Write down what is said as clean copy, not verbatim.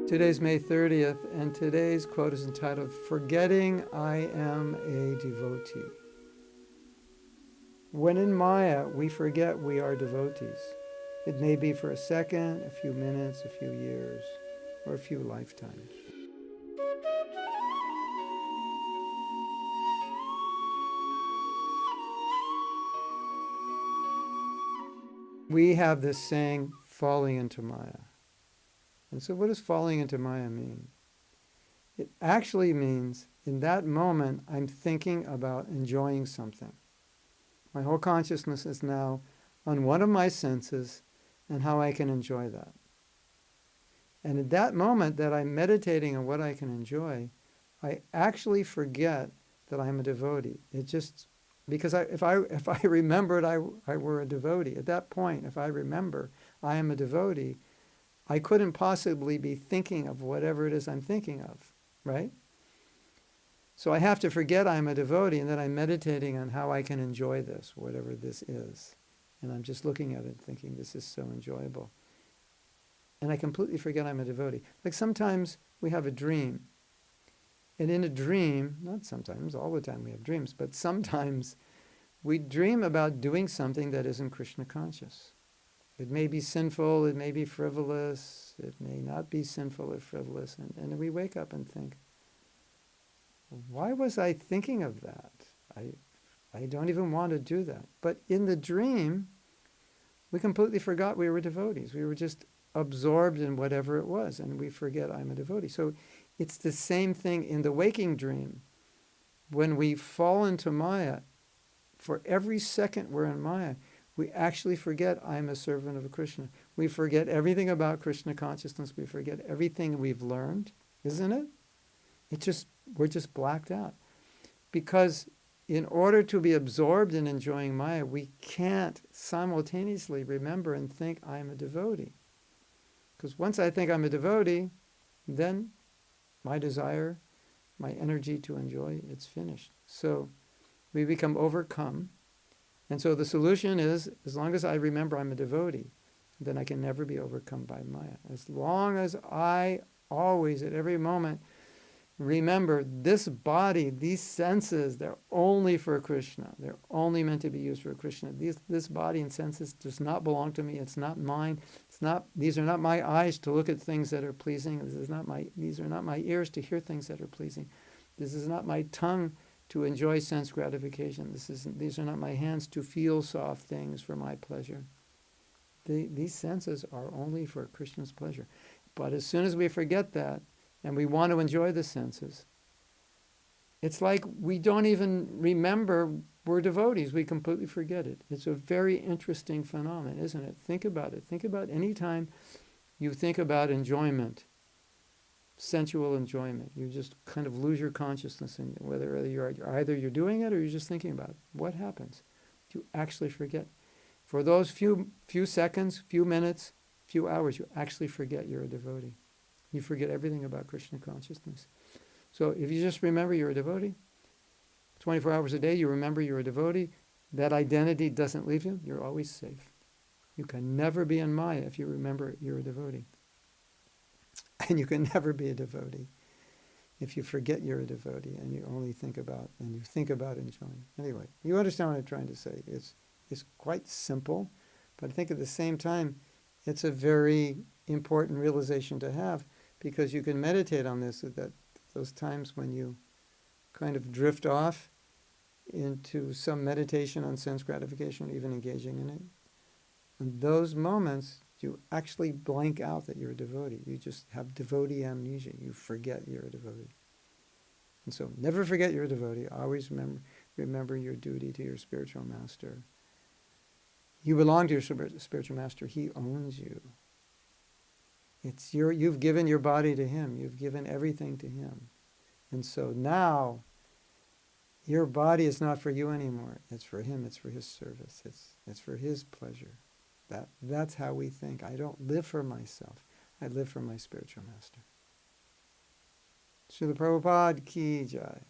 Today's May 30th, and today's quote is entitled, "Forgetting I am a devotee." When in Maya, we forget we are devotees. It may be for a second, a few minutes, a few years, or a few lifetimes. We have this saying, falling into Maya. And so what does falling into Maya mean? It actually means, in that moment, I'm thinking about enjoying something. My whole consciousness is now on one of my senses and how I can enjoy that. And at that moment that I'm meditating on what I can enjoy, I actually forget that I'm a devotee. It just, because if I remembered I were a devotee, at that point, if I remember I am a devotee, I couldn't possibly be thinking of whatever it is I'm thinking of, right? So I have to forget I'm a devotee, and then I'm meditating on how I can enjoy this, whatever this is. And I'm just looking at it thinking, this is so enjoyable. And I completely forget I'm a devotee. Like sometimes we have a dream. And in a dream, not sometimes, all the time we have dreams, but sometimes we dream about doing something that isn't Krishna conscious. It may be sinful, it may be frivolous, it may not be sinful or frivolous. And we wake up and think, why was I thinking of that? I don't even want to do that. But in the dream, we completely forgot we were devotees. We were just absorbed in whatever it was, and we forget I'm a devotee. So it's the same thing in the waking dream. When we fall into Maya, for every second we're in Maya, we actually forget I'm a servant of Krishna. We forget everything about Krishna consciousness. We forget everything we've learned, isn't it? We're just blacked out. Because in order to be absorbed in enjoying Maya, we can't simultaneously remember and think I'm a devotee. Because once I think I'm a devotee, then my desire, my energy to enjoy, it's finished. So we become overcome. And so the solution is, as long as I remember I'm a devotee, then I can never be overcome by Maya. As long as I always, at every moment, remember this body, these senses, they're only for Krishna. They're only meant to be used for Krishna. This body and senses does not belong to me. It's not mine. These are not my eyes to look at things that are pleasing. These are not my ears to hear things that are pleasing. This is not my tongue to enjoy sense gratification. These are not my hands to feel soft things for my pleasure. These senses are only for Krishna's pleasure. But as soon as we forget that, and we want to enjoy the senses, it's like we don't even remember we're devotees. We completely forget it. It's a very interesting phenomenon, isn't it? Think about it. Think about any time you think about enjoyment, sensual enjoyment. You just kind of lose your consciousness, and whether you're doing it or you're just thinking about it. What happens? You actually forget. For those few seconds, few minutes, few hours, you actually forget you're a devotee. You forget everything about Krishna consciousness. So if you just remember you're a devotee, 24 hours a day you remember you're a devotee, that identity doesn't leave you, you're always safe. You can never be in Maya if you remember you're a devotee. And you can never be a devotee if you forget you're a devotee and you only think about enjoying. Anyway, you understand what I'm trying to say. It's quite simple, but I think at the same time it's a very important realization to have, because you can meditate on this, that those times when you kind of drift off into some meditation on sense gratification, even engaging in it, in those moments you actually blank out that you're a devotee. You just have devotee amnesia. You forget you're a devotee. And so never forget you're a devotee. Always remember your duty to your spiritual master. You belong to your spiritual master. He owns you. You've given your body to him. You've given everything to him. And so now, your body is not for you anymore. It's for him. It's for his service. It's for his pleasure. That's how we think. I don't live for myself. I live for my spiritual master. Srila Prabhupada ki jai.